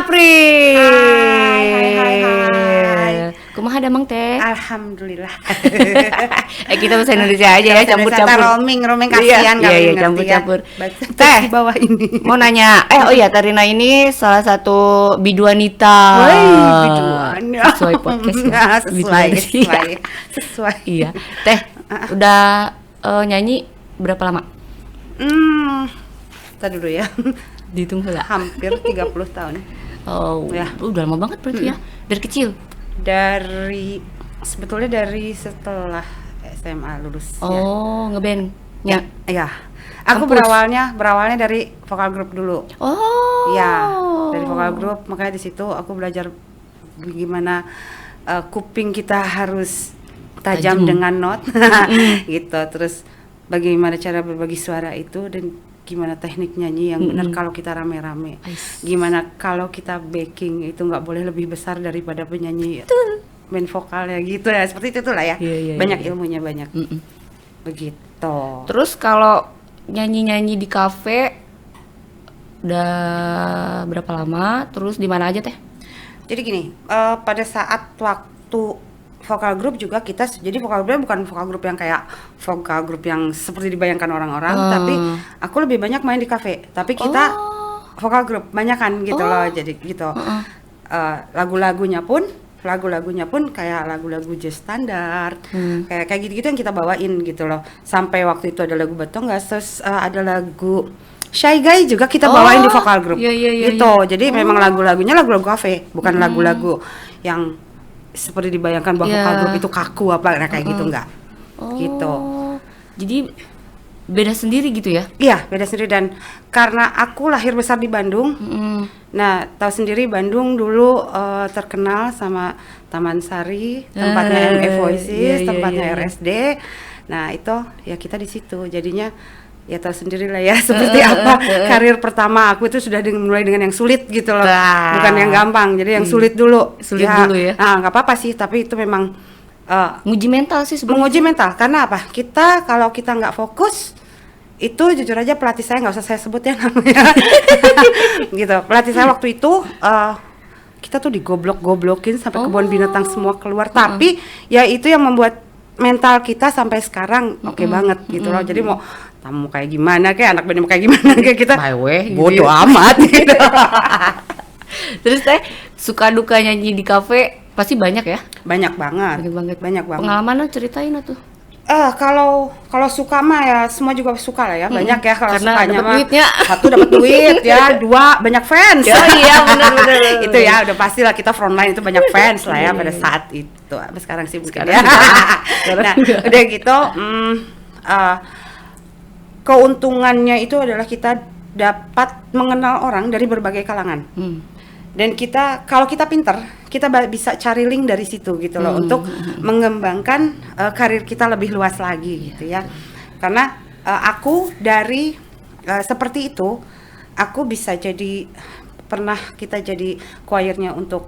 April. Hai. Kumaha damang teh? Alhamdulillah. Kita bahasa Indonesia aja ya, campur-campur. Roaming kasihan kalau iya, campur-campur. Teh di bawah ini. Mau nanya, Tarina ini salah satu biduanita. Woi, biduan. Sesuai podcast ya. Sesuai. Iya. Teh, udah nyanyi berapa lama? Tadi dulu ya. Dihitung pula. Hampir 30 tahun. Oh, ya. Udah lama banget berarti ya. Dari kecil. Sebetulnya dari setelah SMA lulus. Ngeband. Ya. Aku berawalnya dari vokal grup dulu. Dari vokal grup, makanya di situ aku belajar gimana kuping kita harus tajam dengan not, gitu. Terus bagaimana cara berbagi suara itu dan gimana teknik nyanyi yang benar kalau kita rame-rame. Gimana kalau kita backing itu nggak boleh lebih besar daripada penyanyi main vokalnya gitu ya. Seperti itu lah ya. Banyak ilmunya banyak. Begitu. Terus kalau nyanyi-nyanyi di kafe udah berapa lama? Terus di mana aja teh? Jadi gini, pada saat waktu vokal grup juga jadi vokal grup bukan vokal grup yang kayak vokal grup yang seperti dibayangkan orang-orang, tapi aku lebih banyak main di kafe. Tapi kita vokal grup banyak kan gitu loh, jadi gitu. Lagu-lagunya pun kayak lagu-lagu jazz standar, kayak gitu-gitu yang kita bawain gitu loh. Sampai waktu itu ada lagu Batongas, ada lagu Shy Guy juga kita bawain di vokal grup, gitu. Jadi memang lagu-lagunya lagu-lagu kafe, bukan lagu-lagu yang seperti dibayangkan bahwa vokal grup itu kaku kayak gitu enggak. Gitu. Jadi beda sendiri gitu ya? Iya, beda sendiri. Dan karena aku lahir besar di Bandung, nah tahu sendiri Bandung dulu terkenal sama Taman Sari, tempatnya MA Voices, tempatnya RSD. Nah itu ya kita di situ. Jadinya ya tahu sendiri lah ya seperti apa karir pertama aku itu sudah mulai dengan yang sulit gitu loh, bukan yang gampang. Jadi yang sulit dulu. Dulu ya. Nah nggak apa-apa sih, tapi itu memang nguji mental sih sebenarnya. Menguji mental karena apa? Kalau kita nggak fokus, itu jujur aja pelatih saya, nggak usah saya sebut ya namanya, gitu. Pelatih saya waktu itu kita tuh digoblok-goblokin sampai kebun binatang semua keluar. Tapi ya itu yang membuat mental kita sampai sekarang oke banget gitu loh. Jadi mau tamu kayak gimana, kayak anak band mau kayak gimana, kayak kita bodoh amat gitu. Terus teh suka duka nyanyi di kafe pasti banyak ya? Banyak banget. Pengalaman lo ceritain tuh. Kalau suka mah ya semua juga suka lah ya, banyak ya. Kalau sukanya mah duitnya. Satu dapat duit ya, dua banyak fans. Iya benar. Itu ya udah pastilah, kita frontline itu banyak fans lah ya pada saat itu. Sekarang sih bukan ya. Nah udah gitu, keuntungannya itu adalah kita dapat mengenal orang dari berbagai kalangan. Dan kalau kita pinter, kita bisa cari link dari situ gitu loh, untuk mengembangkan karir kita lebih luas lagi gitu ya. Karena aku dari seperti itu, aku bisa pernah kita jadi choirnya untuk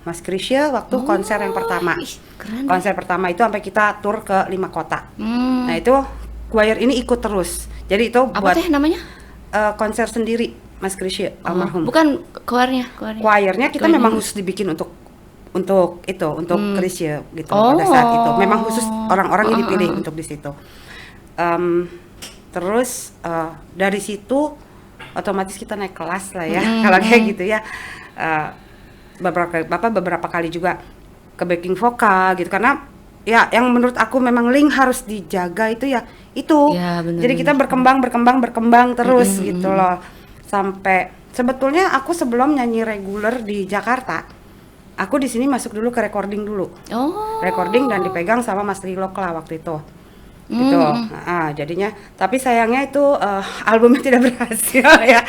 Mas Krisya waktu konser yang pertama. Konser pertama itu sampai kita tur ke 5 kota. Nah itu choir ini ikut terus. Jadi itu apa teh namanya? Konser sendiri Mas Krisya almarhum. Bukan choirnya. Choirnya kita memang khusus dibikin untuk Krisya gitu. Pada saat itu memang khusus orang-orang yang dipilih untuk di situ. Terus dari situ otomatis kita naik kelas lah ya. Kalau kayak gitu ya. Beberapa kali juga ke backing vokal gitu, karena ya yang menurut aku memang link harus dijaga itu ya itu. Ya, bener, jadi kita berkembang terus gitu loh. Sampai sebetulnya aku sebelum nyanyi reguler di Jakarta, aku di sini masuk dulu ke recording dulu. Recording dan dipegang sama Mas Rilok lah waktu itu. Gitu. Jadinya tapi sayangnya itu albumnya tidak berhasil ya.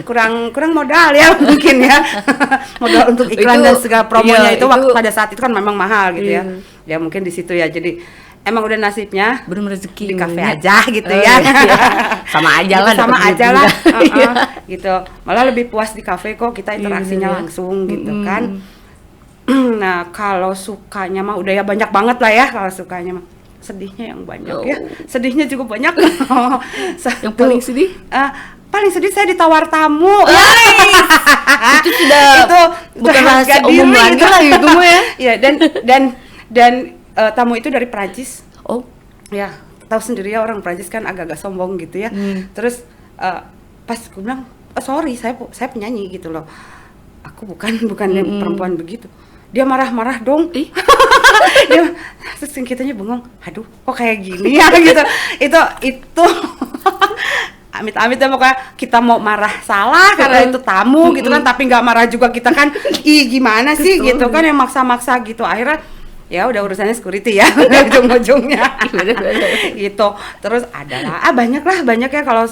kurang modal ya mungkin ya. Modal untuk iklan dan segala promonya itu waktu pada saat itu kan memang mahal gitu ya. Ya mungkin di situ ya. Jadi emang udah nasibnya belum rezeki di kafe aja gitu ya. Sama aja lah. Sama aja lah. Gitu. Malah lebih puas di kafe kok, kita interaksinya langsung gitu kan. Nah, kalau sukanya mah udah ya banyak banget lah ya kalau sukanya mah. Sedihnya yang banyak ya. Sedihnya juga banyak. Yang paling sedih? paling sedih saya ditawar tamu. Itu sudah itu bukan rahasia harga umum diri lagi lah itu mah ya. Ya, dan tamu itu dari Prancis. Oh, Ya, tahu sendiri ya orang Prancis kan agak-agak sombong gitu ya. Terus pas aku bilang, oh, sorry, saya penyanyi gitu loh. Aku bukan yang perempuan begitu. Dia marah-marah dong. ih, Dia, terus kitanya bengong, aduh kok kayak gini ya gitu. Itu amit-amit ya, pokoknya kita mau marah salah karena itu tamu gitu kan, tapi nggak marah juga kita kan, ih gimana sih Betul. gitu kan, yang maksa-maksa gitu. Akhirnya ya udah urusannya security ya ujung-ujungnya gitu. Terus adalah banyak ya kalau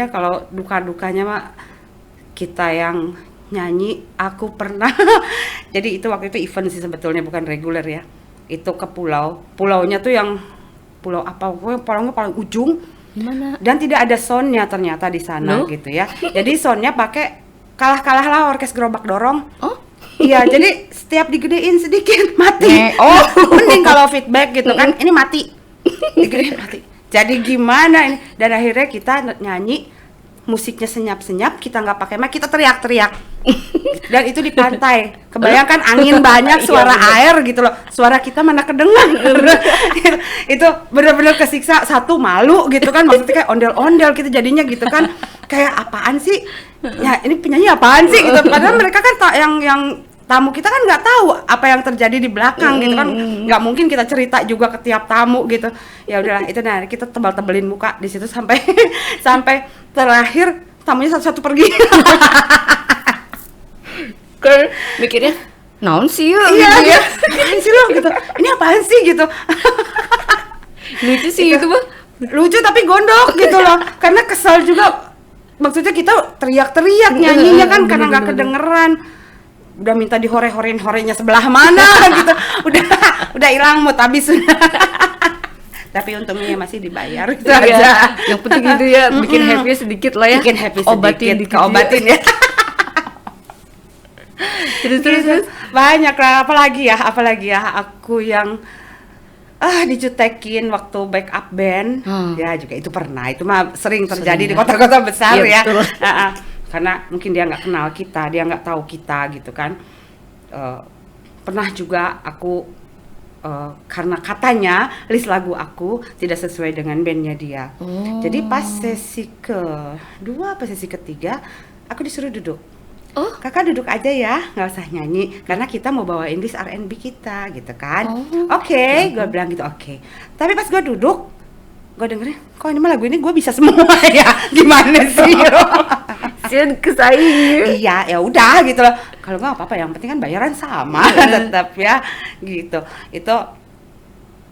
kalau duka-dukanya mah kita yang nyanyi. Aku pernah jadi itu waktu itu event sih sebetulnya, bukan reguler ya. Itu ke pulaunya tuh yang pulau apa, pulaunya paling ujung gimana? dan tidak ada soundnya ternyata di sana Loh? gitu ya. Jadi soundnya pakai kalah lah orkes gerobak dorong. Oh, Iya, jadi setiap digedein sedikit mati. Oh. Mending kalau feedback gitu kan, ini mati. Digedein mati. Jadi gimana ini? Dan akhirnya kita nyanyi, musiknya senyap-senyap, kita nggak pakai mic, kita teriak-teriak. Dan itu di pantai. Kebayangkan angin banyak, suara air gitu loh. Suara kita mana kedengar. Itu benar-benar kesiksa, satu malu gitu kan, maksudnya kayak ondel-ondel gitu jadinya gitu kan. Kayak apaan sih? Ya, ini penyanyi apaan sih gitu. Padahal mereka kan yang tamu kita kan nggak tahu apa yang terjadi di belakang gitu kan, nggak mungkin kita cerita juga ke tiap tamu gitu. Ya udahlah, itu nah kita tebal-tebelin muka di situ sampai sampai terakhir tamunya satu-satu pergi. kan mikirnya naon sih ya? Iya, gitu ya. apaan sih lo gitu, ini apaan sih gitu. Lucu sih itu mah. Lucu tapi gondok gitu loh, karena kesel juga. Maksudnya kita teriak-teriak nyanyinya kan karena nggak kedengeran. Udah minta dihore-horein horenya sebelah mana gitu, udah hilang mood habis sudah. Tapi untungnya masih dibayar gitu Iya, aja. yang penting itu ya bikin happy sedikit lah ya. Bikin happy Obatin sedikit, dikit obatin ya. Terus. Banyak lah, apalagi ya aku yang dijutekin waktu backup band. Ya juga itu pernah, itu mah sering terjadi Sering di ya. kota-kota besar Iya, ya. betul. Karena mungkin dia nggak kenal kita, dia nggak tahu kita gitu kan. Pernah juga aku karena katanya list lagu aku tidak sesuai dengan bandnya dia. Jadi pas sesi kedua apa sesi ketiga aku disuruh duduk. Oh, Kakak duduk aja ya, nggak usah nyanyi karena kita mau bawain list R&B kita gitu kan. Oke, gue bilang gitu oke. Tapi pas gue duduk, gue dengerin kok ini mah lagu ini gue bisa semua ya, gimana sih? sih kesaing. Iya, ya udah gitu loh. Kalau nggak apa-apa, yang penting kan bayaran sama tetap ya gitu. Itu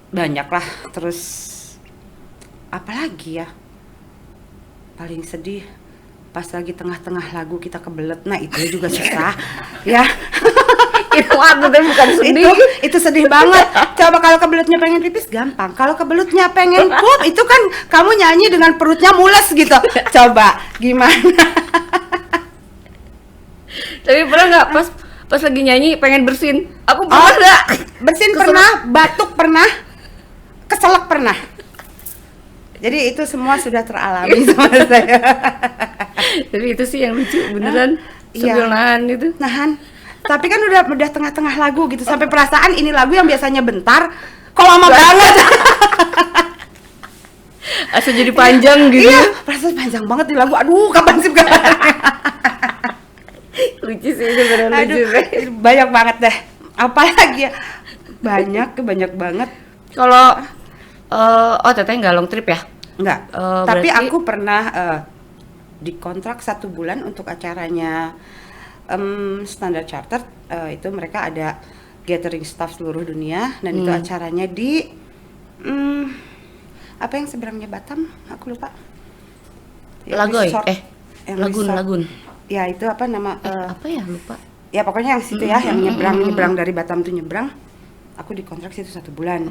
banyak lah. Terus apalagi ya? Paling sedih pas lagi tengah-tengah lagu kita kebelet. Nah, itu juga susah. Ya. Itu maksudnya bukan sedih. Itu sedih banget. Coba kalau kebeletnya pengen pipis gampang. Kalau kebeletnya pengen pup itu kan kamu nyanyi dengan perutnya mules gitu. Coba gimana? Tapi pernah nggak pas lagi nyanyi pengen bersin? Aku pernah nggak? Bersin Keselak. pernah, batuk pernah, keselak pernah. Jadi itu semua sudah teralami sama saya. Tapi itu sih yang lucu beneran. Iya. Sambil nahan itu. Nahan. Tapi kan udah tengah-tengah lagu gitu, sampai perasaan ini lagu yang biasanya bentar, kok lama banget. Asal jadi panjang gitu. Iya, perasaan panjang banget di lagu. Aduh, kapan sih Lucu sih itu beneran lucu. Aduh, banyak banget deh. Apalagi ya? Banyak banget. Kalau Teteh nggak long trip ya? Enggak. Oh, Tapi berarti- aku pernah dikontrak 1 bulan untuk acaranya Standard Chartered. Itu mereka ada gathering staff seluruh dunia dan itu acaranya di apa yang seberangnya Batam? Aku lupa. Ya, Lagoy, resort. Yang Lagun, resort. Lagun. Ya itu apa nama? Apa ya lupa. Ya pokoknya yang situ ya, yang nyebrang dari Batam tuh nyebrang. Aku dikontrak situ 1 bulan.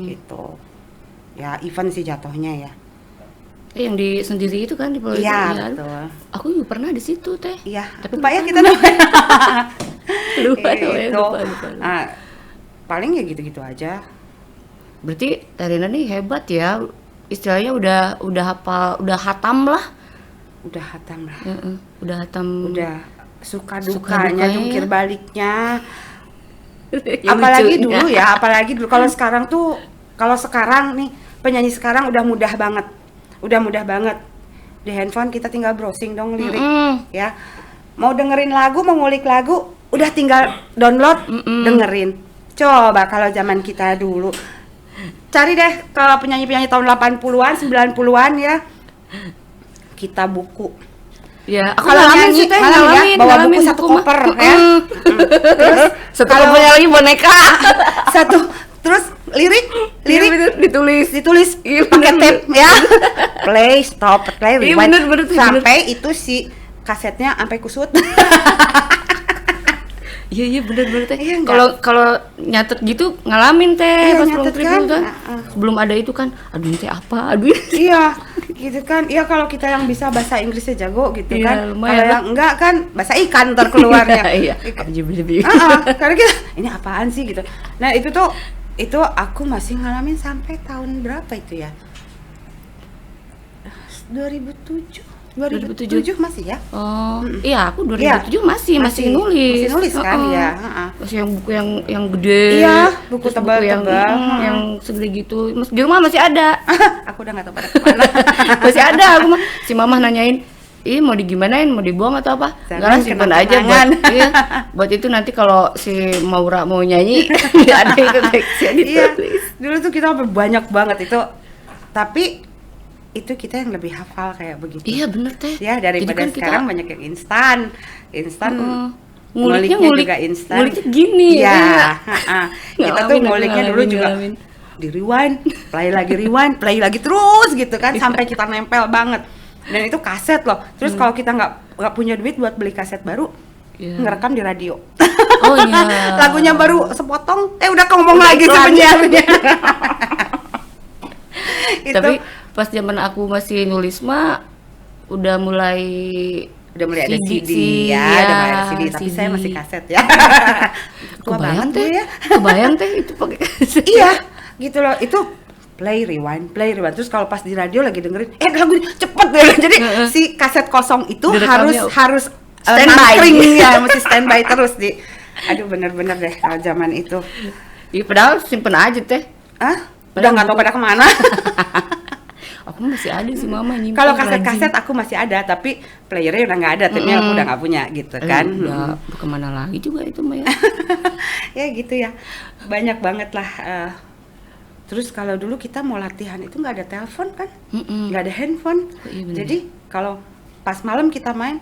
Gitu. Ya event sih jatuhnya ya. Yang di sendiri itu kan di Pulau Iya, itu. betul. Aku juga pernah di situ Teh. Iya, Tapi lupa ya lupa kita namanya. Lupa namanya, Gitu. lupa. Paling ya gitu-gitu aja. Berarti Tarina nih hebat ya. istilahnya udah hafal, udah hatam lah. Udah hatam lah. Udah hatam. Udah suka Suka dukanya, dukanya. jungkir baliknya. Yang Apalagi lucunya. dulu ya, apalagi dulu. Kalau sekarang nih penyanyi sekarang udah mudah banget. Udah mudah banget. Di handphone kita tinggal browsing dong lirik, ya. Mau dengerin lagu, mau ngulik lagu, udah tinggal download, dengerin. Coba kalau zaman kita dulu. Cari deh kalau penyanyi-penyanyi tahun 80-an, 90-an ya. Kita buku. Ya, aku Kalau ngalamin nyanyi sih teh, malam ya, bawa buku satu buku mah. koper ya. Terus Satu kalau kopernya lagi boneka. terus lirik Iya, bener, ditulis. Iya, pakai bener. tape ya. Play, stop, play, Iya, rewind. bener, Sampai itu si kasetnya sampai kusut. Iya bener teh. Iya, enggak? Kalau nyatet gitu ngalamin teh Iya, pas nyatet long trip kan? dulu kan. Sebelum ada itu kan, aduh ini teh apa? Aduh. Iya, gitu kan. Iya kalau kita yang bisa bahasa Inggrisnya jago gitu Iya, kan. lumayan Kalau lah. yang enggak kan bahasa ikan ntar keluarnya. Iya. Karena kita ini apaan sih gitu. Nah, itu aku masih ngalamin sampai tahun berapa itu ya? 2007 masih ya? Oh, iya aku 2007 Iya, masih nulis. Masih nulis kan Heeh. ya. Masih yang buku yang gede. Iya, buku Terus buku yang tebal-tebal. yang segede gitu. Di rumah masih ada. Aku udah nggak tahu pada kemana. Masih ada aku mah. Si mama nanyain, "Ih, mau digimanain? Mau dibuang atau apa?" Jangan, Enggak lah, simpen aja buat kenang-kenangan. iya. Buat itu nanti kalau si Maura mau nyanyi, ada itu teksnya Iya, ditulis. dulu tuh kita banyak banget itu. Tapi itu kita yang lebih hafal kayak begitu. Iya bener teh. Ya daripada Jadi kan sekarang banyak yang instan Nguliknya juga instan. nguliknya gini ya. Kita tuh Ngalamin, aku nguliknya dulu ngalamin, juga ngalamin. di rewind, play lagi terus gitu kan sampai kita nempel banget. Dan itu kaset loh. Terus kalau kita nggak punya duit buat beli kaset baru, Iya. ngerekam di radio. Oh iya. Lagunya baru sepotong, udah ngomong Udah lagi si iklan. penyiarnya. Itu Tapi pas zaman aku masih nulis mah udah mulai udah mulai ada CD sih, ya, udah mulai ada CD, tapi CD. saya masih kaset ya. Tua Kebayang banget teh, gue ya. kebayang teh itu pakai kaset. Iya, gitu loh. Itu play rewind. Terus kalau pas di radio lagi dengerin, lagu ini cepet deh. Jadi si kaset kosong itu Direkamnya harus standby. nangkring ya, mesti standby terus di. Aduh bener-bener deh kalau zaman itu. Iya, padahal simpen aja teh. Udah nggak tahu pada kemana. Aku masih ada sih mama nyimpen. Kalau rajin. kaset-kaset aku masih ada, tapi playernya udah nggak ada, tape-nya aku udah nggak punya gitu kan. Udah kemana lagi juga itu mah ya. Ya gitu ya, banyak banget lah. Terus kalau dulu kita mau latihan itu nggak ada telepon kan, nggak ada handphone. Oh, iya bener. Jadi kalau pas malam kita main,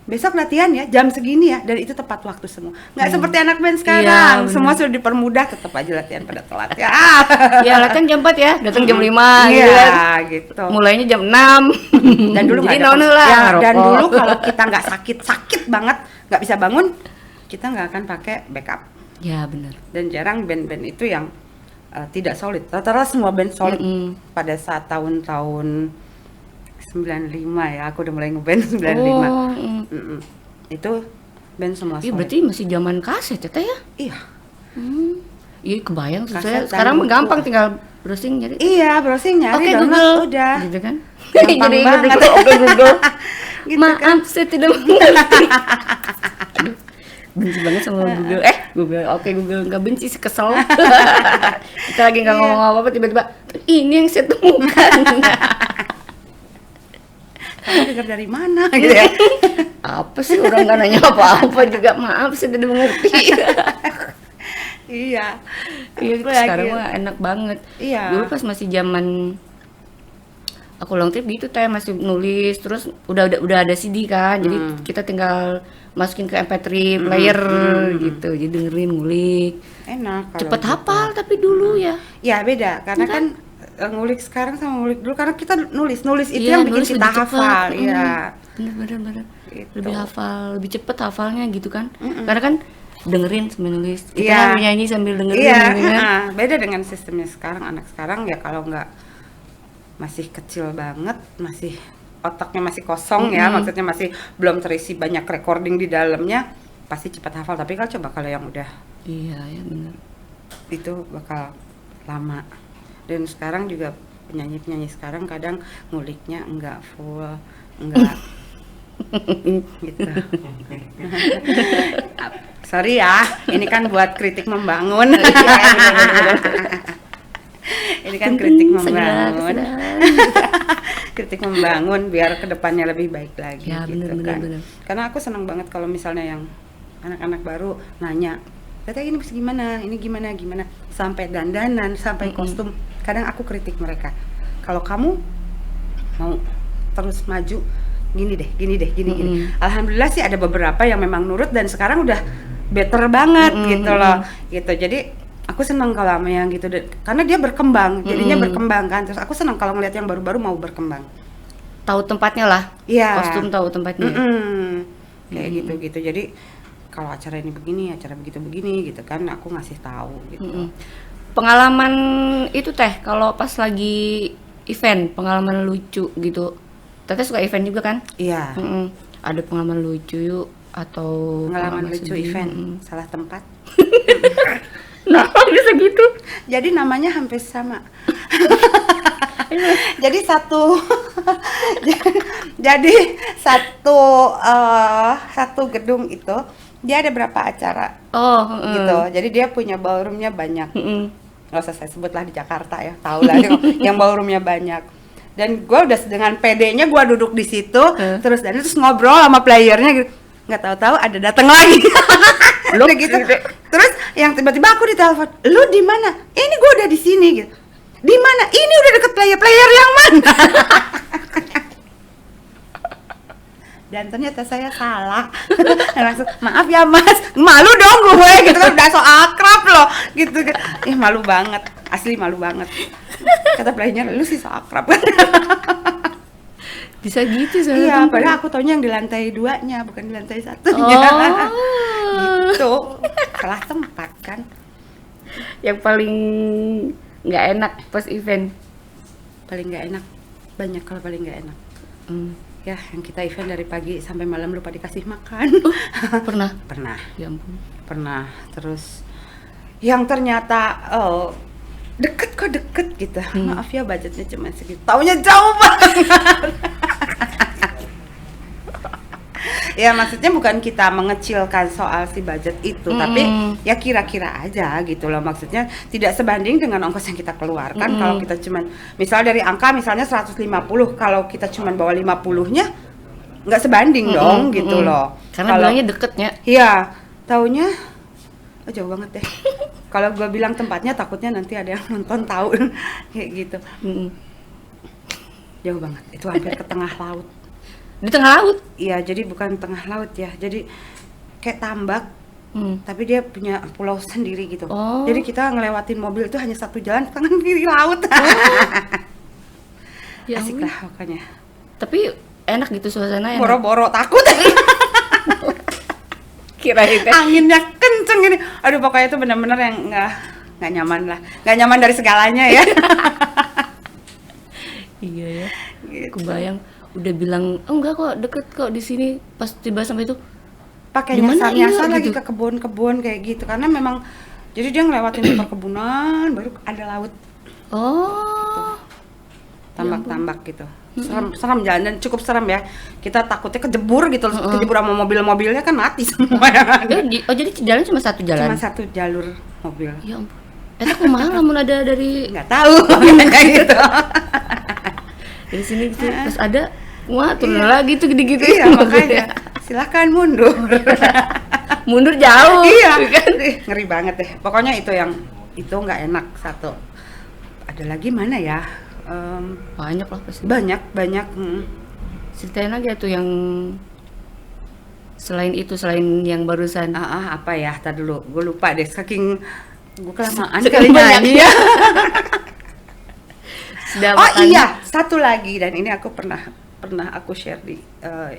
besok latihan ya jam segini ya, dan itu tepat waktu semua. Nggak seperti anak band sekarang, bener. semua sudah dipermudah, tetap aja latihan pada telat ya. Ya latihan jam 4 ya, datang jam 5 gitu Iya kan. gitu. Mulainya jam 6. Dan dulu nggak Jadi ada nono lah. ya, dan ngerokok. dulu kalau kita nggak sakit banget, nggak bisa bangun, kita nggak akan pakai backup. Ya benar. Dan jarang band-band itu yang tidak solid. Rata-rata semua band solid pada saat tahun-tahun 95 ya. Aku udah mulai ngeband 95. Oh, Itu band semua iya solid. berarti masih zaman kaset ya teh ya? Iya. Iya kebayang sih Kaset saya. dan Sekarang mah buku. gampang tinggal browsing nyari. Iya, browsing nyari Oke download Google. udah. Gitu kan? Gampang Jadi banget. ingat Oke Google. Gitu Maaf kan. saya tidak mengerti. Aduh, benci banget sama Google. Google. Oke Google nggak benci sih, kesel. Kita lagi nggak ngomong apa-apa tiba-tiba ini yang saya temukan. Kamu dengar dari mana gitu ya? Apa sih orang nggak nanya apa-apa juga, maaf saya tidak mengerti. Iya. Iya sekarang mah enak banget. Iya. Dulu pas masih zaman aku long trip gitu teh masih nulis, terus udah ada CD kan, jadi kita tinggal masukin ke MP3 player gitu, jadi dengerin ngulik. Enak kalau Cepet gitu. hafal tapi dulu ya. Ya beda, karena kan ngulik sekarang sama ngulik dulu, karena kita nulis itu Iya, yang bikin nulis kita lebih cepet. hafal. Iya. Bener. Gitu. Lebih hafal, lebih cepet hafalnya gitu kan. Karena kan dengerin sambil nulis. Kita Iya. kan nyanyi sambil dengerin Iya, gitu kan. beda dengan sistemnya sekarang. Anak sekarang ya kalau nggak masih kecil banget, masih otaknya masih kosong ya, maksudnya masih belum terisi banyak recording di dalamnya, pasti cepat hafal. Tapi kalau coba kalau yang udah Iya, ya benar. itu bakal lama. Dan sekarang juga penyanyi sekarang kadang nguliknya enggak full, enggak gitu. Sorry ya, ini kan buat kritik membangun. Ini kan kritik membangun. Kritik membangun biar kedepannya lebih baik lagi Ya, gitu bener, kan. bener. Karena aku senang banget kalau misalnya yang anak-anak baru nanya, "Tete ini gimana? Ini gimana?" Sampai dandanan, sampai kostum. Kadang aku kritik mereka. Kalau kamu mau terus maju gini deh. Alhamdulillah sih ada beberapa yang memang nurut dan sekarang udah better banget gitu loh. Gitu. Jadi aku senang kalau sama yang gitu karena dia berkembang, jadinya berkembang kan. Terus aku senang kalau ngeliat yang baru-baru mau berkembang. Tahu tempatnya lah. Iya. Kostum tahu tempatnya. Kayak gitu. Jadi kalau acara ini begini, acara begitu begini gitu kan, aku ngasih tahu gitu. Pengalaman itu Teh, kalau pas lagi event, pengalaman lucu gitu. Teteh suka event juga kan? Iya. Ada pengalaman lucu yuk atau Pengalaman lucu sedih? event, salah tempat. Nah, bisa gitu. Jadi namanya hampir sama. Jadi satu satu gedung itu dia ada berapa acara gitu. Jadi dia punya ballroomnya banyak. Nggak usah saya sebut lah di Jakarta ya, tahu lah yang ballroomnya banyak. Dan gue udah dengan PD-nya gue duduk di situ, terus ngobrol sama playernya gitu. Nggak tahu-tahu ada datang lagi. Udah gitu. Terus yang tiba-tiba aku ditelepon, "Lu di mana?" "Ini gue udah di sini." Gitu. "Di mana?" "Ini udah deket player yang mana?" Dan ternyata saya salah. Langsung, "Maaf ya Mas, malu dong gue," gitu kan, udah so akrab loh gitu. Malu banget, asli malu banget. Kata playernya, "Lu sih so akrab." Bisa gitu soalnya. Iya, padahal aku taunya yang di lantai 2-nya, bukan di lantai 1-nya. Gitu. Salah tempat kan. Yang paling nggak enak pas event. Paling nggak enak, banyak kalau paling nggak enak. Ya, yang kita event dari pagi sampai malam lupa dikasih makan. Pernah? Pernah. Ya ampun. Pernah. Terus yang ternyata deket gitu. Maaf ya budgetnya cuma segitu. Taunya jauh banget. Ya maksudnya bukan kita mengecilkan soal si budget itu, tapi ya kira-kira aja gitu loh. Maksudnya tidak sebanding dengan ongkos yang kita keluarkan. Kalau kita cuman misal dari angka misalnya 150, kalau kita cuman bawa 50-nya nggak sebanding dong gitu loh. Karena bilangnya deketnya. Iya, taunya jauh banget deh. Kalau gue bilang tempatnya takutnya nanti ada yang nonton tahu kayak gitu. Jauh banget. Itu hampir ke tengah laut. Di tengah laut? Iya, jadi bukan tengah laut ya. Jadi kayak tambak, tapi dia punya pulau sendiri gitu. Jadi kita ngelewatin mobil itu hanya satu jalan, kanan kiri laut. Ya asik lah pokoknya. Tapi enak gitu suasana. Boro-boro takut. Kirain anginnya kenceng ini. Aduh, pokoknya itu benar-benar yang nggak nyaman lah. Nggak nyaman dari segalanya ya. Iya ya. Gitu. Kebayang udah bilang enggak kok deket kok di sini, pas tiba sampai itu pakai nyasar lagi gitu? Ke kebun-kebun kayak gitu karena memang jadi dia ngelewatin perkebunan baru ada laut. Tambak-tambak gitu. Serem jalan dan cukup serem ya. Kita takutnya kejebur gitu, kejebur sama mobil-mobilnya kan mati semua. Jadi jalan cuma satu jalan. Cuma satu jalur mobil. Ya ampun. Kumaha lamun ada dari nggak tahu kayak gitu. Dari sini gitu pas ada wah turun lagi tuh gitu-gitu. Iya, makanya silakan mundur. Mundur jauh. Iya kan. Ngeri banget deh. Pokoknya itu nggak enak satu. Ada lagi mana ya? Banyak lah pasti. Banyak. Ceritain aja tuh yang selain yang barusan. Apa ya? Tadi dulu, gue lupa deh. Saking gue kelamaan kali nyanyi ya. Iya, satu lagi dan ini aku pernah aku share di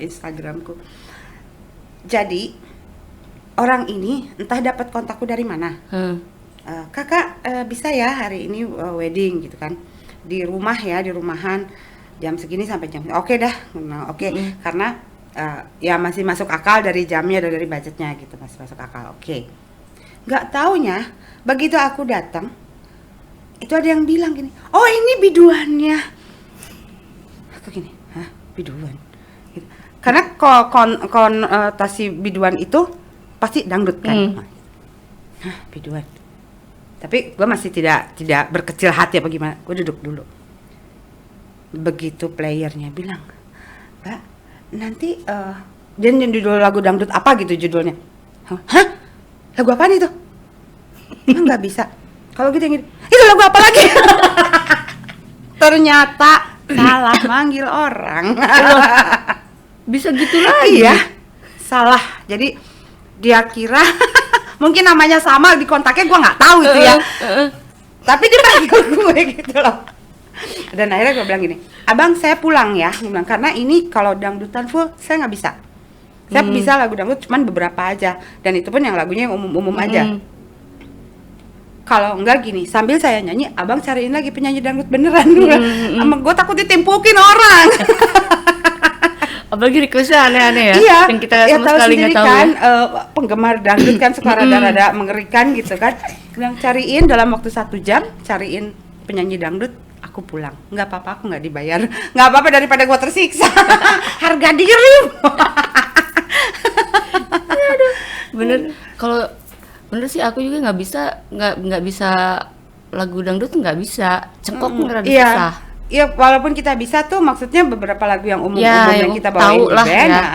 Instagramku. Jadi orang ini entah dapat kontakku dari mana. Kakak bisa ya hari ini wedding gitu kan di rumah ya, di rumahan jam segini sampai jam oke dah. Oke. Karena ya masih masuk akal dari jamnya dan dari budgetnya gitu, masih masuk akal. Oke. Nggak taunya begitu aku datang itu ada yang bilang gini, oh ini biduannya. Aku gini, hah biduan? Gitu. Karena konotasi biduan itu pasti dangdut kan. Hah biduan. Tapi gue masih tidak berkecil hati apa gimana. Gue duduk dulu. Begitu playernya bilang, Mbak, nanti dia judul lagu dangdut apa gitu judulnya. Hah? Lagu apaan itu? Emang nggak bisa. Kalau gitu yang gini, itu lagu apa lagi? Ternyata salah manggil orang. Bisa gitu lagi. Iya, salah. Jadi dia kira mungkin namanya sama di kontaknya, gue nggak tahu itu ya. Tapi dia panggil gue gitu loh. Dan akhirnya gue bilang gini, abang saya pulang ya. Gue bilang, karena ini kalau dangdutan full saya nggak bisa. Saya bisa lagu dangdut cuman beberapa aja. Dan itu pun yang lagunya yang umum-umum aja. Kalau enggak gini, sambil saya nyanyi, abang cariin lagi penyanyi dangdut beneran. Gue takut ditimpukin orang. Apalagi requestnya aneh-aneh ya. Iya, yang kita ya sama tahu sekali sendiri nggak tahu kan, ya. penggemar dangdut kan suka rada-rada mengerikan gitu kan. Bilang cariin dalam waktu 1 jam, cariin penyanyi dangdut, aku pulang. Nggak apa-apa, aku nggak dibayar. Nggak apa-apa daripada gua tersiksa. Harga diri. Bener. Kalau bener sih aku juga nggak bisa lagu dangdut tuh nggak bisa. Cengkok pun rada susah. Iya, walaupun kita bisa tuh, maksudnya beberapa lagu yang umum-umum Ya, yang kita bawain di lah band, ya.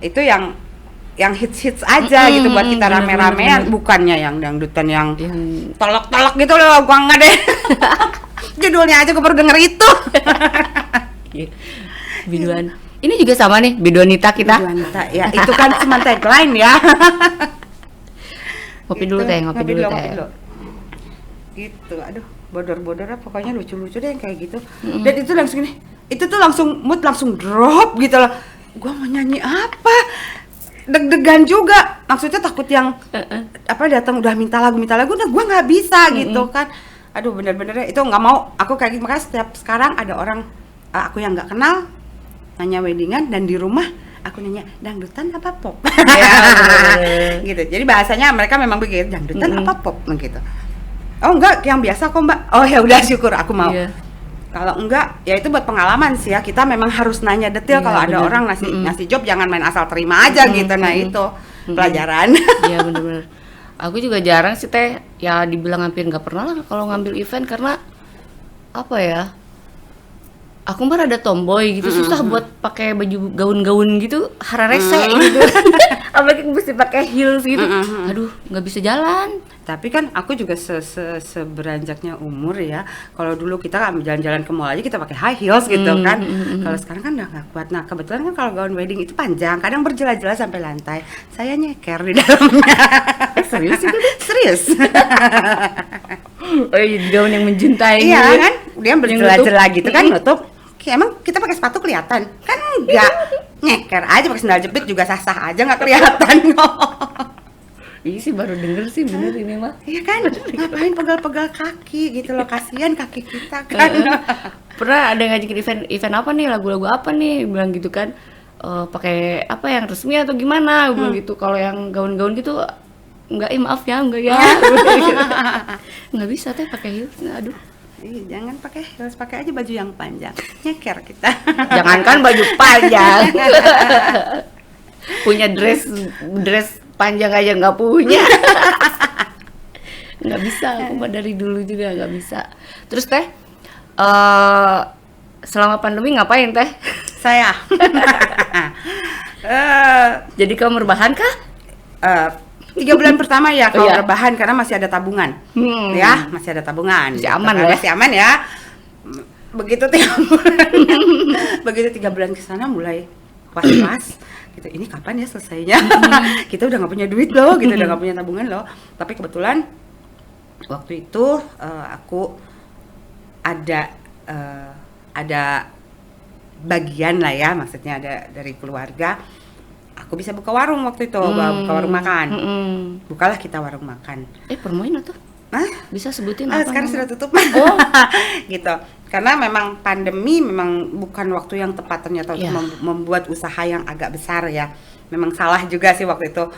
itu yang hits-hits aja gitu buat kita rame-ramean, bukannya yang dangdutan yang tolak-tolak gitu loh, gua enggak deh. Judulnya aja gua baru denger itu. Biduan. Ini juga sama nih, Bidonita kita. Bidonita, ya itu kan cuma tagline ya. Ngopi dulu teh, ngopi dulu teh. Gitu, aduh, bodor-bodor pokoknya lucu-lucu deh yang kayak gitu. Dan itu langsung nih, itu tuh langsung mood langsung drop gitu loh. Gua mau nyanyi apa? Deg-degan juga, maksudnya takut yang apa datang udah minta lagu, udah gua nggak bisa gitu kan. Aduh, bener-bener itu nggak mau. Aku kayak gitu, makanya setiap sekarang ada orang aku yang nggak kenal nanya weddingan, dan di rumah aku nanya dangdutan apa pop. Gitu. Jadi bahasanya mereka memang begitu, dangdutan apa pop gitu. Oh enggak, yang biasa kok Mbak. Oh ya udah, syukur, aku mau. Kalau enggak, ya itu buat pengalaman sih ya. Kita memang harus nanya detail kalau ada orang ngasih job, jangan main asal terima aja gitu. Nah itu pelajaran. Iya bener-bener. Aku juga jarang sih teh, ya dibilang hampir nggak pernah lah kalau ngambil event, karena apa ya? Aku mah rada tomboy gitu, susah buat pakai baju gaun-gaun gitu, hara rese gitu. Apalagi mesti pakai heels gitu. Aduh, nggak bisa jalan. Tapi kan aku juga seberanjaknya umur ya. Kalau dulu kita jalan-jalan ke mall aja kita pakai high heels gitu kan. Kalau sekarang kan udah nggak kuat. Nah kebetulan kan kalau gaun wedding itu panjang, kadang berjela-jela sampai lantai. Saya nyeker di dalamnya. Serius itu? Serius. Oh iya, gaun yang menjuntai. Iya kan, dia berjela-jela gitu kan, nutup. Emang kita pakai sepatu kelihatan? Kan enggak. Nyeker aja pakai sandal jepit juga sah-sah aja, nggak kelihatan kok. Iya sih, baru denger sih, bener ini mah. Iya kan, ngapain pegal-pegal kaki gitu loh, kasihan kaki kita kan. Pernah ada ngajakin event apa nih, lagu-lagu apa nih, bilang gitu kan, pakai apa yang resmi atau gimana, bilang gitu. Kalau yang gaun-gaun gitu, enggak, maaf ya, enggak ya. Nggak bisa teh pakai heels, aduh. Jangan pakai heels, pakai aja baju yang panjang, nyeker kita. Jangankan baju panjang, punya dress panjang aja nggak punya. Nggak bisa, aku mah dari dulu juga nggak bisa. Terus teh, selama pandemi ngapain teh? Saya jadi kamu rebahan kah? 3 bulan pertama ya kalau rebahan, karena masih ada tabungan. Ya, masih ada tabungan. Masih aman lah ya. Masih aman ya. Begitu 3 bulan ke sana mulai was-was gitu. Ini kapan ya selesainya? Kita udah nggak punya duit loh, gitu, udah nggak punya tabungan loh. Tapi kebetulan waktu itu aku ada bagian lah ya, maksudnya ada dari keluarga. Aku bisa buka warung waktu itu, buka warung makan. Bukalah kita warung makan. Promoin atau? Bisa sebutin apa? Sekarang sudah tutup. Oh. Gitu. Karena memang pandemi memang bukan waktu yang tepat ternyata untuk membuat usaha yang agak besar ya. Memang salah juga sih waktu itu.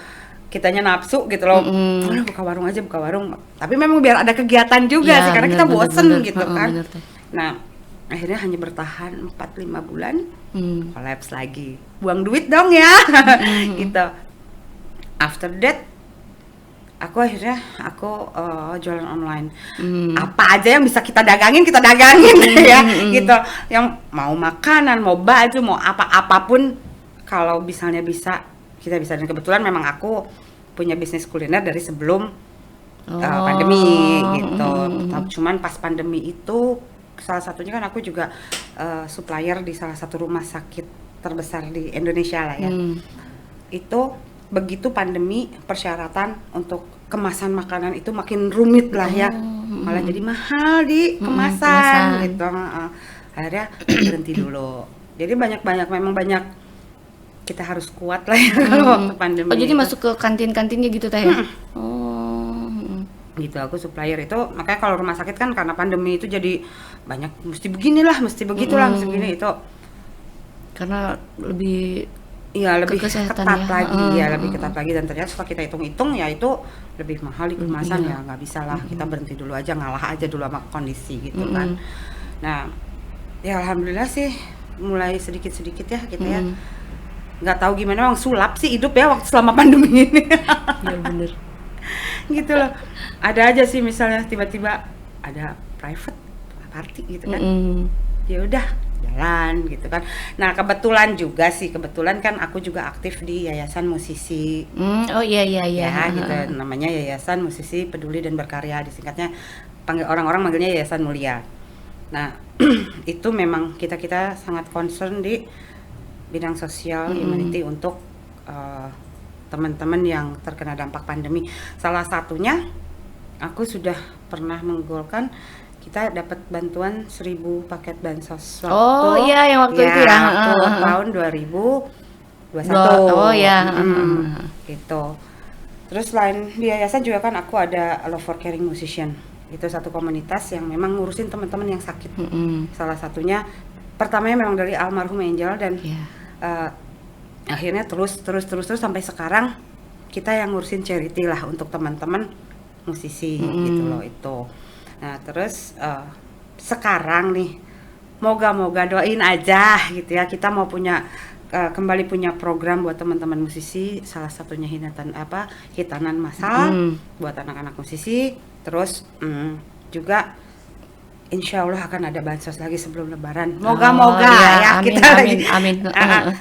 kitanya nafsu gitu loh. Udah buka warung aja, buka warung. Tapi memang biar ada kegiatan juga Ya, sih karena bener, kita bener, bosen bener. gitu kan. Bener, Teh. Nah, akhirnya hanya bertahan 4-5 bulan, Hmm. collapse lagi. Buang duit dong ya. Gitu. After that aku akhirnya jualan online. Apa aja yang bisa kita dagangin ya gitu. Yang mau makanan, mau baju, mau apapun kalau misalnya bisa kita bisa. Dan kebetulan memang aku punya bisnis kuliner dari sebelum pandemi gitu. Cuman pas pandemi itu salah satunya kan aku juga supplier di salah satu rumah sakit terbesar di Indonesia lah ya. Itu begitu pandemi, persyaratan untuk kemasan makanan itu makin rumit lah ya. Malah jadi mahal di kemasan gitu. Akhirnya berhenti dulu. Jadi memang banyak kita harus kuat lah ya kalau waktu pandemi. Oh, jadi itu. masuk ke kantin-kantinnya gitu Teh ya? Gitu, aku supplier itu. Makanya kalau rumah sakit kan karena pandemi itu jadi banyak mesti beginilah, mesti begitulah, mesti begini itu. Karena lebih Iya, lebih kesehatan ketat ya. lagi ya, lebih ketat lagi. Dan ternyata setelah kita hitung-hitung ya itu lebih mahal di kemasan ya, nggak bisa lah, kita berhenti dulu aja, ngalah aja dulu sama kondisi gitu kan. Nah, ya alhamdulillah sih mulai sedikit-sedikit ya kita ya. Nggak tahu gimana, memang sulap sih hidup ya waktu selama pandemi ini. Iya bener. Gitu loh. Ada aja sih misalnya tiba-tiba ada private party gitu kan. Ya udah jalan gitu kan. Nah, kebetulan kan aku juga aktif di Yayasan Musisi. Oh iya. Ya, gitu. Namanya Yayasan Musisi Peduli dan Berkarya, disingkatnya orang-orang manggilnya Yayasan Mulia. Nah, itu memang kita sangat concern di bidang sosial humanity untuk teman-teman yang terkena dampak pandemi. Salah satunya aku sudah pernah menggolkan kita dapat bantuan 1.000 paket bansos waktu. Oh iya, yang waktu itu ya. Waktu tahun 2021. Oh ya. Gitu. Terus selain di yayasan juga kan aku ada Love for Caring Musician. Itu satu komunitas yang memang ngurusin teman-teman yang sakit. Salah satunya pertamanya memang dari almarhum Angel dan akhirnya terus sampai sekarang kita yang ngurusin charity lah untuk teman-teman musisi gitu loh itu. Nah, terus sekarang nih moga-moga doain aja gitu ya, kita mau kembali punya program buat teman-teman musisi, salah satunya hitanan masal buat anak-anak musisi. Terus juga insya Allah akan ada bansos lagi sebelum Lebaran. Moga-moga ya, amin, kita lagi. Amin.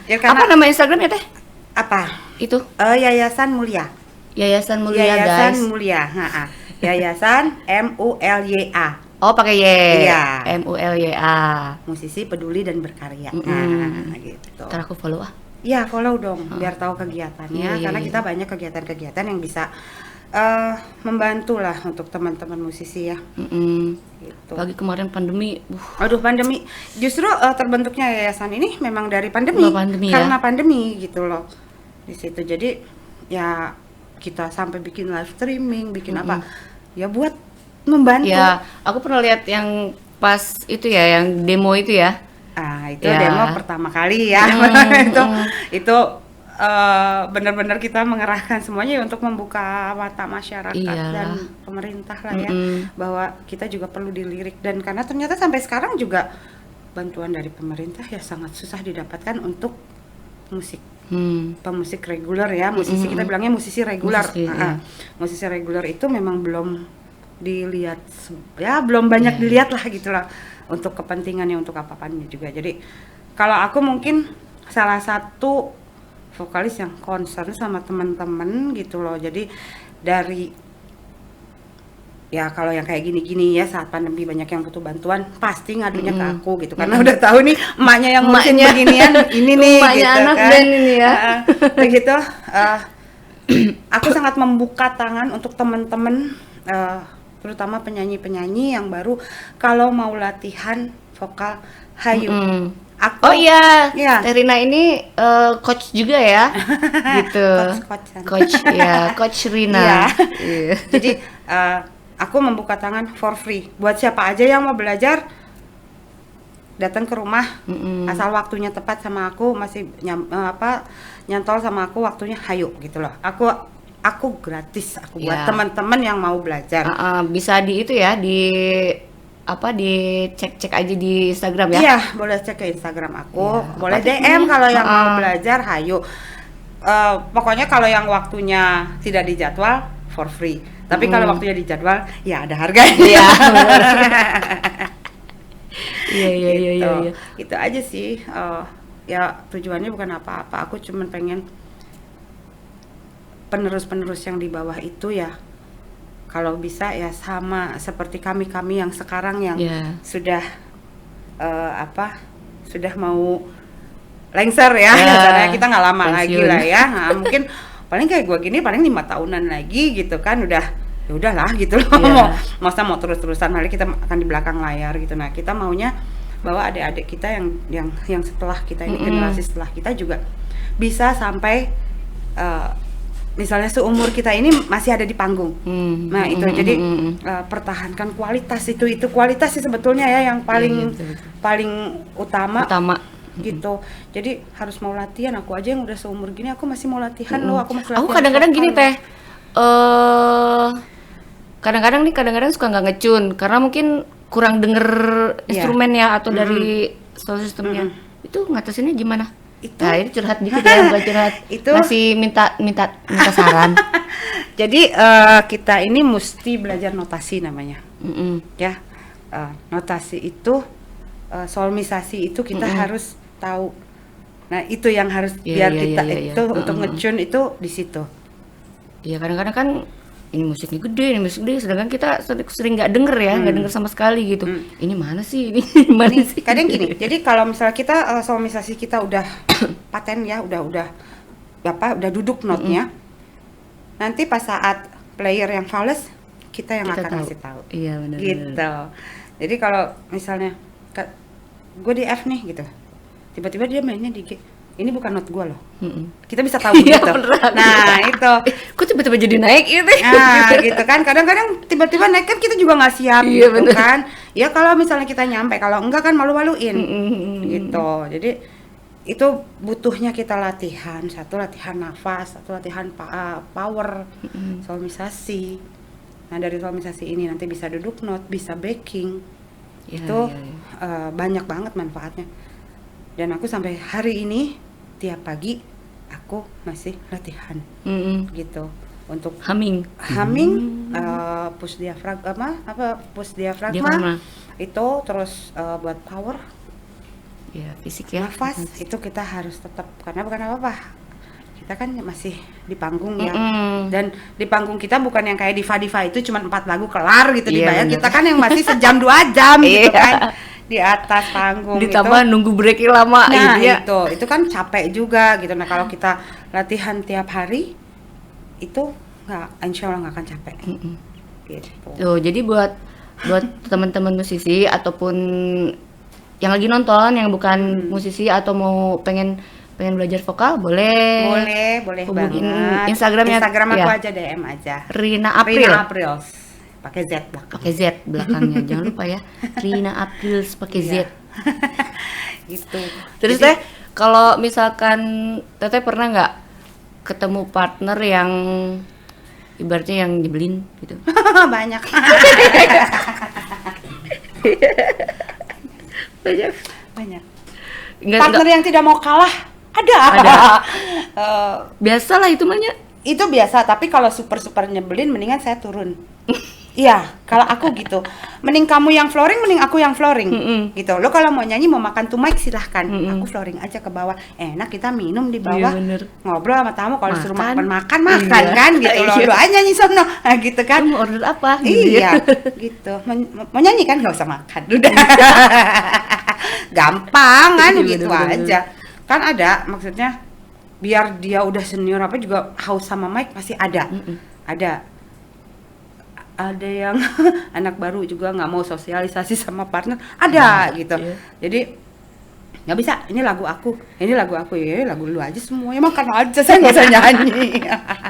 Ya, karena, apa nama Instagramnya Teh? Apa? Itu Yayasan Mulia. Yayasan Mulia Yayasan guys. Mulia. Yayasan MULYA. Oh pakai Y. Iya. MULYA. Musisi Peduli dan Berkarya. Nah, gitu. Ntar aku follow ah. Ya, follow dong biar tahu kegiatannya. Iya, karena iya. kita banyak kegiatan-kegiatan yang bisa membantu lah untuk teman-teman musisi ya. Gitu. Lagi kemarin pandemi. Aduh, pandemi. Justru terbentuknya yayasan ini memang dari pandemi. Pandemi karena ya? pandemi gitu loh. Di situ. Jadi ya kita sampai bikin live streaming, bikin apa? Ya buat membantu. Ya, aku pernah lihat yang pas itu ya, yang demo itu ya. Itu Ya. demo pertama kali ya. Itu benar-benar kita mengerahkan semuanya untuk membuka mata masyarakat Iyalah. dan pemerintah lah ya, bahwa kita juga perlu dilirik. Dan karena ternyata sampai sekarang juga bantuan dari pemerintah ya sangat susah didapatkan untuk musik. Pemusik reguler ya, musisi kita bilangnya musisi reguler. Musisi reguler itu memang belum dilihat, ya belum banyak dilihat lah gitu lah, untuk kepentingannya, untuk apa-apanya juga. Jadi kalau aku mungkin salah satu vokalis yang concern sama teman-teman gitu loh. Jadi dari ya kalau yang kayak gini-gini ya, saat pandemi banyak yang butuh bantuan, pasti ngadunya ke aku gitu, karena udah tahu nih emaknya yang ngurusin beginian ini nih emaknya gitu anak kan. band ini ya. Begitu aku sangat membuka tangan untuk teman-teman terutama penyanyi-penyanyi yang baru kalau mau latihan vokal hayu. Oh iya, Iya. Terina ini coach juga ya, gitu. Coach ya, Coach Rina. Iya. Jadi aku membuka tangan for free buat siapa aja yang mau belajar, datang ke rumah, asal waktunya tepat sama aku, masih nyantol sama aku waktunya, hayu gitu loh. Aku aku gratis, aku buat Ya. teman-teman yang mau belajar. Bisa di itu ya, dicek-cek aja di Instagram ya. Iya, boleh cek ke Instagram aku, Iya, boleh apa DM tipsnya? kalau yang mau belajar, hayu. Pokoknya kalau yang waktunya tidak dijadwal, for free. Tapi kalau waktunya dijadwal, ya ada harganya. Iya. Iya, iya, iya, Gitu. iya, iya. Itu aja sih. Ya tujuannya bukan apa-apa. Aku cuman pengen penerus-penerus yang di bawah itu ya, kalau bisa ya sama seperti kami yang sekarang yang Iya. sudah sudah mau lengser ya, Ya, katanya kita nggak lama lagi pensiun. lah ya. Nah, mungkin paling kayak gua gini paling 5 tahunan lagi gitu kan, udah ya udahlah gitu loh. Iya. Masa mau terus-terusan, hari kita akan di belakang layar gitu. Nah, kita maunya bahwa adik-adik kita yang setelah kita ini, generasi setelah kita juga bisa sampai misalnya seumur kita ini masih ada di panggung. Nah, itu jadi pertahankan kualitas, itu kualitas sih sebetulnya ya yang paling Iya, betul. paling utama Utama. gitu. Jadi harus mau latihan. Aku aja yang udah seumur gini aku masih mau latihan loh, aku masih Aku latihan kadang-kadang vokal gini loh. Teh, kadang-kadang suka nggak ngecun karena mungkin kurang denger Iya. instrumennya atau dari sound systemnya. Itu ngatasinnya gimana? Itu- Nah, ini curhat dikit ya, bukan curhat. Itu- Masih minta saran. Jadi kita ini mesti belajar notasi namanya. Ya, notasi itu solmisasi itu kita harus tahu. Nah, itu yang harus Iya, biar iya, kita iya, iya. itu untuk ngecun itu di situ. Ya kadang-kadang kan ini musiknya gede, ini musik gede, sedangkan kita sering nggak denger ya, nggak denger sama sekali gitu. Ini mana sih? Ini mana Nih, sih? kadang gini. Jadi kalau misalnya kita solmisasi kita udah paten ya, udah duduk notnya. Nanti pas saat player yang fales, kita yang Kita akan tahu. ngasih tahu. Iya, benar. Gitu. Jadi kalau misalnya gue di F nih gitu, tiba-tiba dia mainnya di G, ini bukan not gue loh. Kita bisa tahu Iya, gitu. beneran. Nah itu. Kok tiba-tiba jadi naik itu? Nah gitu kan, kadang-kadang tiba-tiba naik kan kita juga nggak siap Iya, gitu bener. kan. Ya kalau misalnya kita nyampe, kalau enggak kan malu-maluin gitu. Jadi itu butuhnya kita latihan, satu latihan nafas, satu latihan power, solmisasi. Nah dari solmisasi ini nanti bisa duduk not, bisa backing. Iya, Itu iya, iya. banyak banget manfaatnya. Dan aku sampai hari ini tiap pagi aku masih latihan gitu untuk Humming. push diafragma, push diafragma Diafragma. itu, terus buat power, Ya, fisik ya. nafas itu kita harus tetap, karena bukan apa-apa, kita kan masih di panggung ya. Dan di panggung kita bukan yang kayak diva itu cuma 4 lagu kelar gitu Iya, dibayar. bener. Kita kan yang masih sejam 2 jam gitu Iya. kan di atas panggung. Ditambah nunggu breaknya lama Nah gitu ya. itu kan capek juga gitu. Nah kalau kita latihan tiap hari itu insya Allah nggak akan capek. Gitu. Tuh, jadi buat teman-teman musisi ataupun yang lagi nonton yang bukan musisi atau mau pengen belajar vokal boleh Boleh hubungin banget. Instagramnya, Instagram aku ya. aja DM aja. Rina April. Rina Aprils. Pakai Z belakang. Pakai Z belakangnya. Jangan lupa ya. Rina April pakai Z. Iya. Gitu. Terus Jadi, Teh, kalau misalkan Teteh pernah nggak ketemu partner yang ibaratnya yang nyebelin gitu? banyak. banyak. Partner yang tidak mau kalah ada. Ada. Eh, Biasalah itu mahnya. itu biasa, tapi kalau super nyebelin mendingan saya turun. Iya, kalau aku gitu. Mending kamu yang flooring, mending aku yang flooring. Gitu. Lo kalau mau nyanyi, mau makan tuh mic silahkan. Aku flooring aja ke bawah. Enak kita minum di bawah. Iya, bener. Ngobrol sama tamu, kalau suruh Makan. makan Iya. kan gitu loh. Iya. Lo aja nyanyi sono. Nah, gitu kan. Kamu order apa? Gitu Iya, ya. gitu. Mau nyanyi kan nggak usah makan. Udah. Gampang kan Iya, gitu bener-bener. aja. Kan ada maksudnya biar dia udah senior apa juga haus sama mic pasti ada. Ada yang anak baru juga nggak mau sosialisasi sama partner, ada gitu. iya. Jadi nggak bisa, ini lagu aku, ya lagu lu aja semuanya, makan aja, saya nggak usah nyanyi.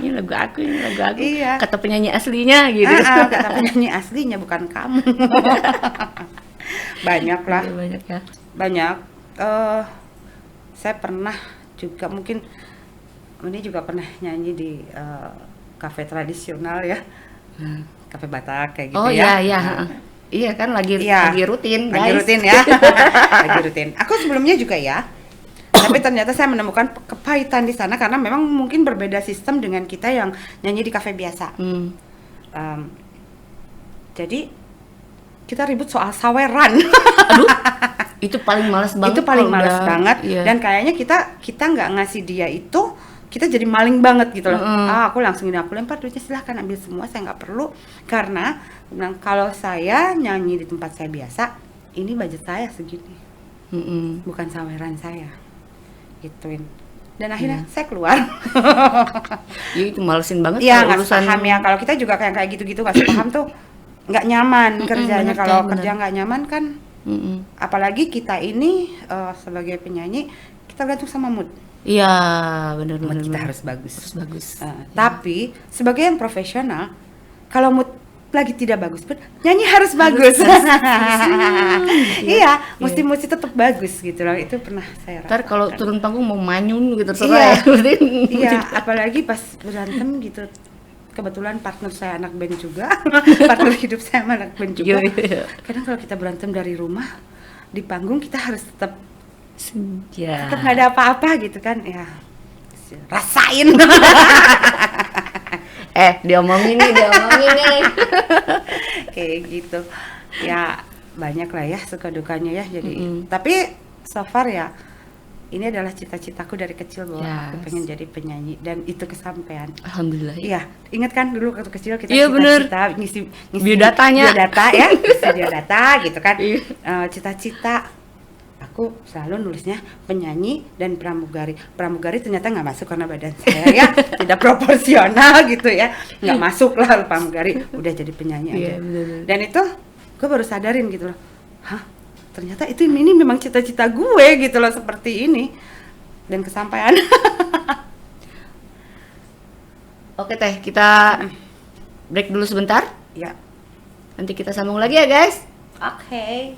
Ini lagu aku. Iya. Kata penyanyi aslinya gitu. Kata penyanyi aslinya bukan kamu. Banyak lah, Iya, banyak ya. banyak. Saya pernah juga mungkin ini juga pernah nyanyi di kafe tradisional ya, kafe Batak kayak gitu Oh ya. iya, iya. Iya kan lagi Iya. rutin, Lagi guys. rutin ya. Lagi rutin. Aku sebelumnya juga ya. Tapi ternyata saya menemukan kepahitan di sana karena memang mungkin berbeda sistem dengan kita yang nyanyi di kafe biasa. Hmm. Jadi kita ribut soal saweran. Aduh, itu paling males banget. Itu paling kalau males udah- banget. Iya. Dan kayaknya kita nggak ngasih dia itu, kita jadi maling banget gitu loh. Aku langsung ini, aku lempar duitnya, silahkan ambil semua, saya nggak perlu. Karena aku bilang, kalau saya nyanyi di tempat saya biasa, ini budget saya segini, Mm-mm. bukan saweran saya, gituin. Dan akhirnya saya keluar. Iya, itu malesin banget Iya, kalau nggak paham ya. Kalau kita juga kayak gitu-gitu nggak paham tuh, nggak nyaman kerjanya. bener, Kalau bener. kerja nggak nyaman kan, Mm-mm. apalagi kita ini sebagai penyanyi, kita gantung sama mood. Iya, benar Mood benar. kita benar. harus bagus. Harus bagus. Tapi sebagai yang profesional, kalau mood lagi tidak bagus pun nyanyi harus bagus. Iya, mesti tetap bagus gitu loh. Itu pernah saya Ntar kalau rasakan. turun panggung mau manyun gitu Iya. terserah ya. Berarti Iya, apalagi pas berantem gitu. Kebetulan partner saya anak band juga, partner hidup saya sama anak band juga. Iya. Kadang kalau kita berantem dari rumah, di panggung kita harus tetap Ya. nggak ada apa-apa gitu kan, ya rasain. Diomongin nih. Kayak gitu ya, banyak lah ya suka dukanya ya. Jadi Mm-mm. tapi so far ya, ini adalah cita-citaku dari kecil bahwa aku Yes. pengen jadi penyanyi, dan itu kesampaian. Alhamdulillah. Ya. Iya, ingat kan dulu waktu kecil kita Iya, bener. cita-cita ngisi Biodatanya. biodata ya, ngisi biodata gitu kan. Iya. Cita-cita aku selalu nulisnya penyanyi dan pramugari. Pramugari ternyata nggak masuk karena badan saya ya tidak proporsional gitu ya, nggak masuk lah pramugari. Udah jadi penyanyi aja. Iya, bener-bener. Dan itu gue baru sadarin gitu loh, hah, ternyata ini memang cita-cita gue gitu loh, seperti ini, dan kesampaian. Oke Teh, kita break dulu sebentar. Ya, Nanti kita sambung lagi ya guys. oke.